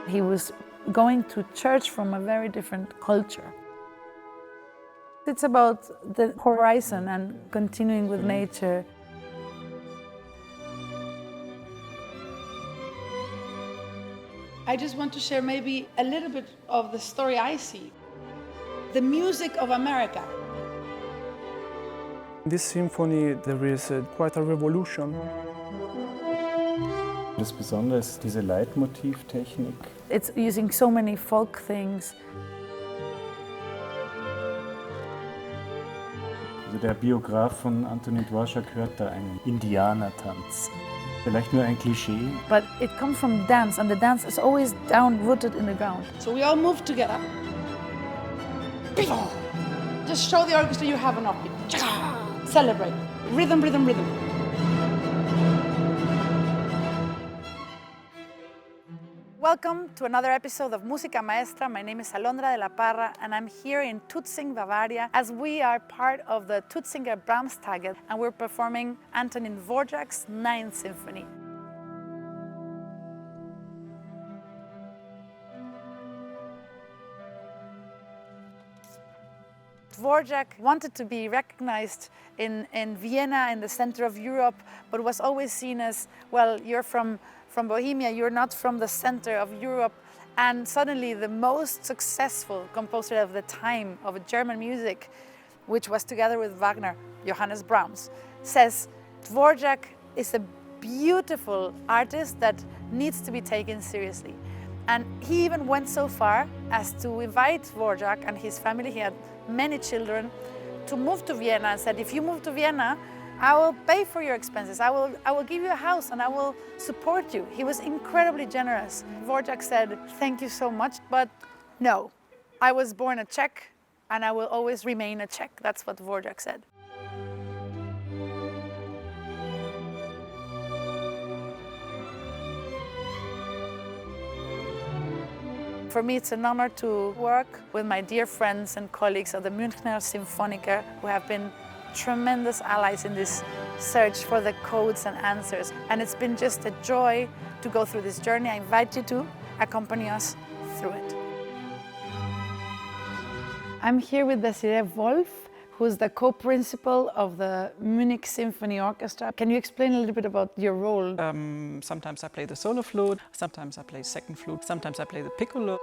He was going to church from a very different culture. It's about the horizon and continuing with nature. I just want to share maybe a little bit of the story I see. The music of America. In this symphony there is quite a revolution. Das Besondere ist diese Leitmotivtechnik. It's using so many folk things. Also der Biograf von Antonín Dvořák hört da einen Indianertanz. Vielleicht nur ein Klischee. But it comes from dance, and the dance is always down rooted in the ground. So we all move together. Just show the orchestra you have an offbeat. Celebrate. Rhythm, rhythm, rhythm. Welcome to another episode of Musica Maestra. My name is Alondra de la Parra, and I'm here in Tutzing, Bavaria, as we are part of the Tutzing Brahmstage, and we're performing Antonín Dvořák's 9th Symphony. Dvořák wanted to be recognized in Vienna, in the center of Europe, but was always seen as, well, you're from Bohemia, you're not from the center of Europe. And suddenly the most successful composer of the time of German music, which was together with Wagner, Johannes Brahms, says Dvořák is a beautiful artist that needs to be taken seriously. And he even went so far as to invite Dvořák and his family, he had many children, to move to Vienna, and said, if you move to Vienna, I will pay for your expenses. I will give you a house and I will support you. He was incredibly generous. Dvořák said, thank you so much, but no. I was born a Czech and I will always remain a Czech. That's what Dvořák said. For me, it's an honor to work with my dear friends and colleagues of the Münchner Symphoniker, who have been tremendous allies in this search for the codes and answers. And it's been just a joy to go through this journey. I invite you to accompany us through it. I'm here with Desiree Wolf, who's the co-principal of the Munich Symphony Orchestra. Can you explain a little bit about your role? Sometimes I play the solo flute, sometimes I play second flute, sometimes I play the piccolo.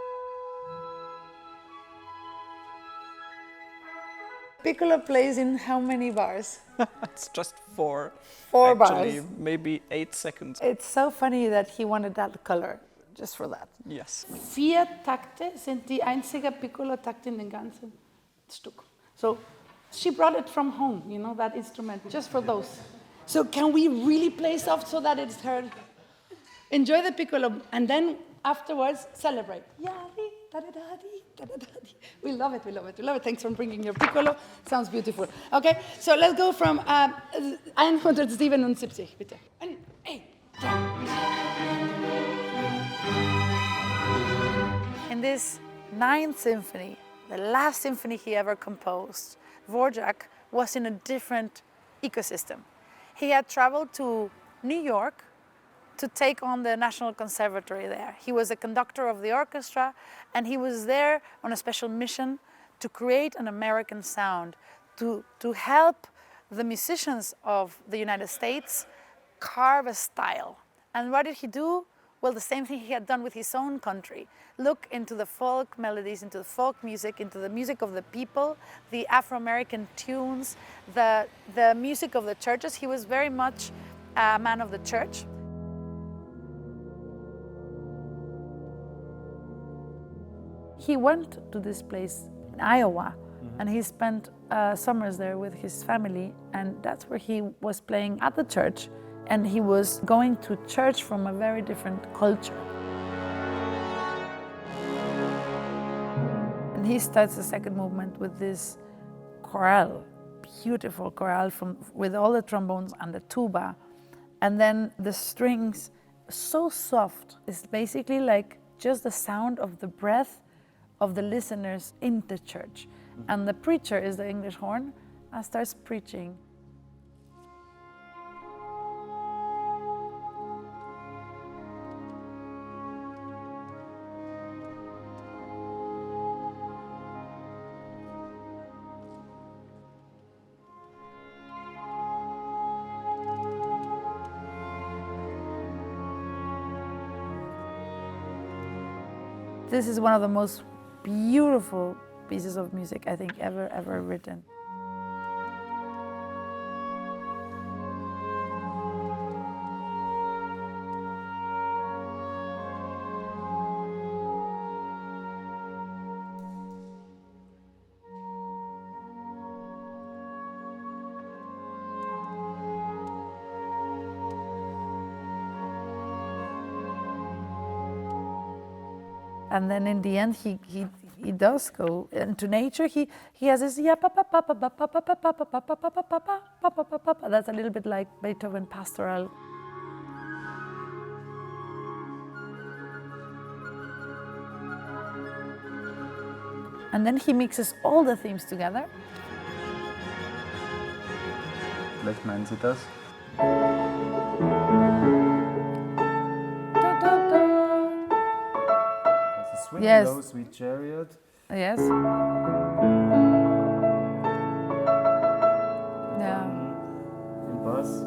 Piccolo plays in how many bars? It's just four. Four Actually, bars. maybe 8 seconds. It's so funny that he wanted that color, just for that. Yes. 4 Takte sind die einzige Piccolo-Takte in dem ganzen Stück. So she brought it from home, you know, that instrument, just for those. So can we really play soft so that it's heard? Enjoy the piccolo, and then afterwards celebrate. We love it, we love it, we love it. Thanks for bringing your piccolo. Sounds beautiful. Okay, so let's go from 177, bitte. In this 9th symphony, the last symphony he ever composed, Dvořák was in a different ecosystem. He had traveled to New York to take on the National Conservatory there. He was a conductor of the orchestra, and he was there on a special mission to create an American sound, to help the musicians of the United States carve a style. And what did he do? Well, the same thing he had done with his own country. Look into the folk melodies, into the folk music, into the music of the people, the Afro-American tunes, the music of the churches. He was very much a man of the church. He went to this place in Iowa, and he spent summers there with his family, and that's where he was playing at the church, and he was going to church from a very different culture. And he starts the second movement with this chorale, beautiful chorale with all the trombones and the tuba, and then the strings, so soft. It's basically like just the sound of the breath of the listeners in the church. And the preacher is the English horn and starts preaching. This is one of the most beautiful pieces of music I think ever written. And then in the end, he does go into nature. He has this yeah pa pa pa pa pa pa pa pa pa pa pa pa pa pa pa pa pa. That's a little bit like Beethoven pastoral. And then he mixes all the themes together. Vielleicht meinen Sie das? Swing Yes. Low, Sweet Chariot. Yes. Yeah. Im Bass.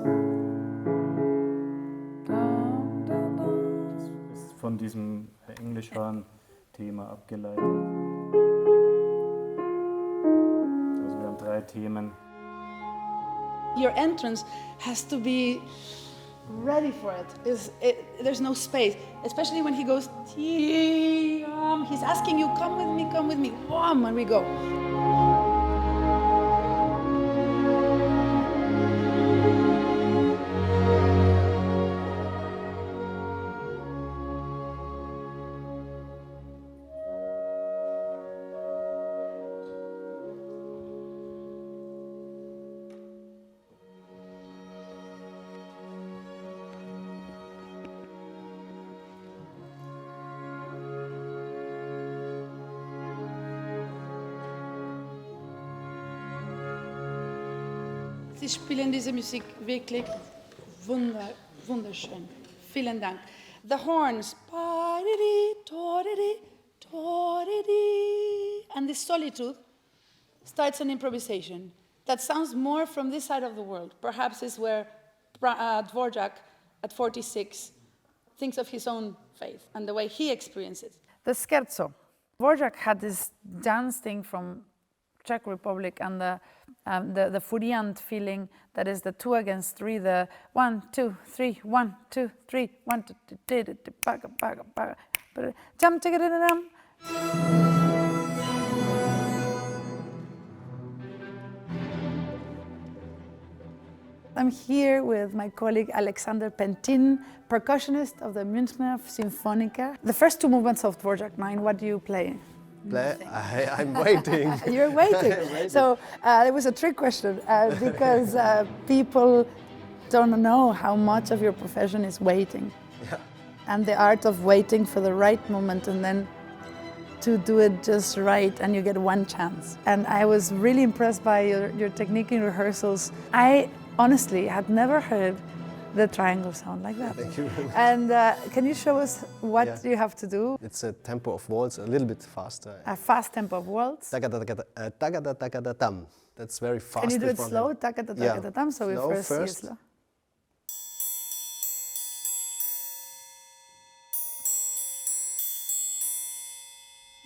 Das ist von diesem Englischhorn-Thema abgeleitet. Also wir haben 3 Themen. Your entrance has to be ready for it. There's no space, especially when he goes, he's asking you, come with me, wham, and we go. Sie spielen diese Musik wirklich wunderschön. Vielen Dank. The horns, and this solitude starts an improvisation that sounds more from this side of the world. Perhaps is where Dvořák, at 46, thinks of his own faith and the way he experiences it. The scherzo. Dvořák had this dance thing from Czech Republic and the furiant feeling that is the 2 against 3, the 1, 2, 3, 1, 2, 3, 1, 2, 3, jump, I'm here with my colleague Alexander Pentin, percussionist of the Münchner Symphoniker. The first 2 movements of Dvořák 9, what do you play? I'm waiting. You're waiting. So it was a trick question because people don't know how much of your profession is waiting. Yeah. And the art of waiting for the right moment and then to do it just right and you get one chance. And I was really impressed by your technique in rehearsals. I honestly had never heard the triangle sound like that. Thank you. And can you show us what you have to do? It's a tempo of waltz, a little bit faster. A fast tempo of waltz. Tagada-tagada-tam. That's very fast. Can you do it front slow? end. Tagada-tagada-tam. So we Slow first see it first. slow.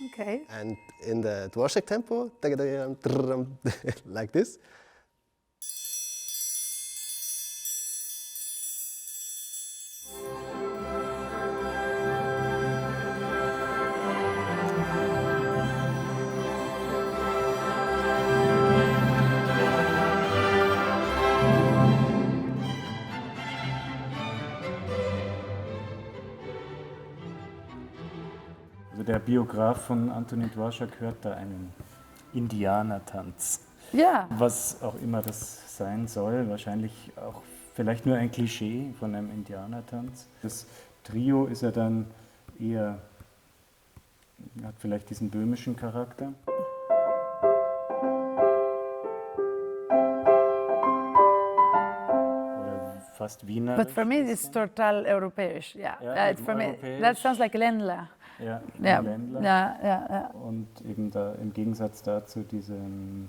Okay. And in the Dvořák tempo, like this. Also der Biograf von Antonín Dvořák hört da einen Indianertanz. Ja. Was auch immer das sein soll, wahrscheinlich auch vielleicht nur ein Klischee von einem Indianertanz. Das Trio ist ja dann eher, hat vielleicht diesen böhmischen Charakter. Oder fast Wiener. But for me, it's total europäisch. Yeah. Ja, For me, europäisch. that sounds like Ländler. Ja, Ja. Ländler. Ja. Und eben da im Gegensatz dazu diesen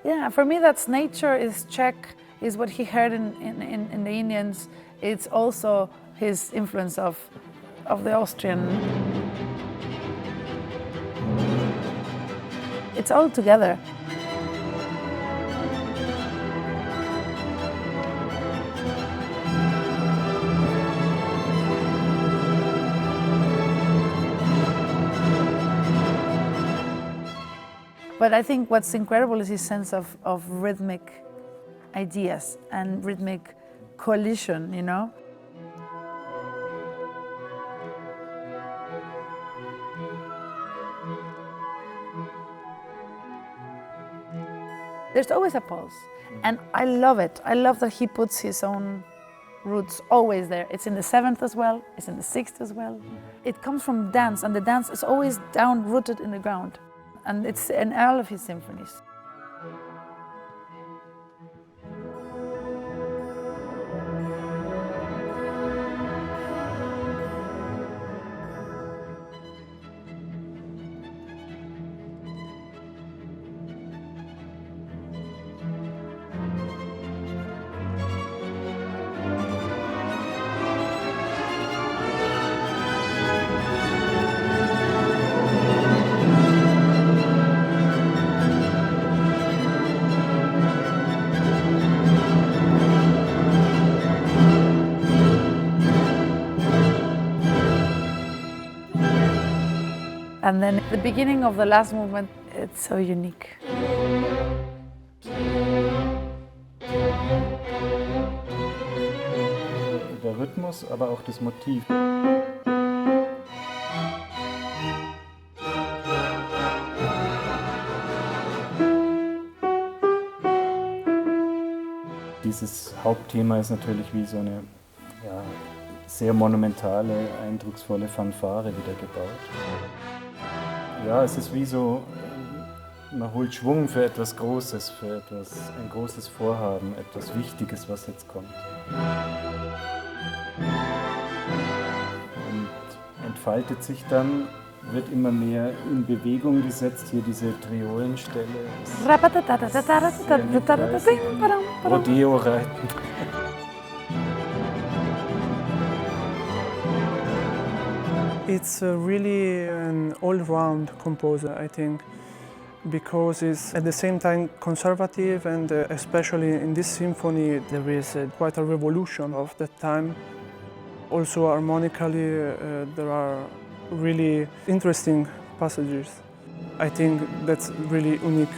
Yeah, for me, that's nature is Czech is what he heard in the Indians. It's also his influence of the Austrian. It's all together. But I think what's incredible is his sense of rhythmic ideas and rhythmic coalition, you know? There's always a pulse, and I love it. I love that he puts his own roots always there. It's in the 7th as well, it's in the 6th as well. It comes from dance, and the dance is always down-rooted in the ground. And it's in all of his symphonies. And then the beginning of the last movement, it's so unique. Der Rhythmus, aber auch das Motiv. Dieses Hauptthema ist natürlich wie so eine sehr monumentale, eindrucksvolle Fanfare wieder gebaut. Ja, es ist wie so, man holt Schwung für etwas Großes, für ein großes Vorhaben, etwas Wichtiges, was jetzt kommt. Und entfaltet sich dann, wird immer mehr in Bewegung gesetzt, hier diese Triolenstelle. Rodeo reiten. It's really an all-round composer, I think, because it's at the same time conservative, and especially in this symphony there is quite a revolution of that time. Also harmonically there are really interesting passages. I think that's really unique.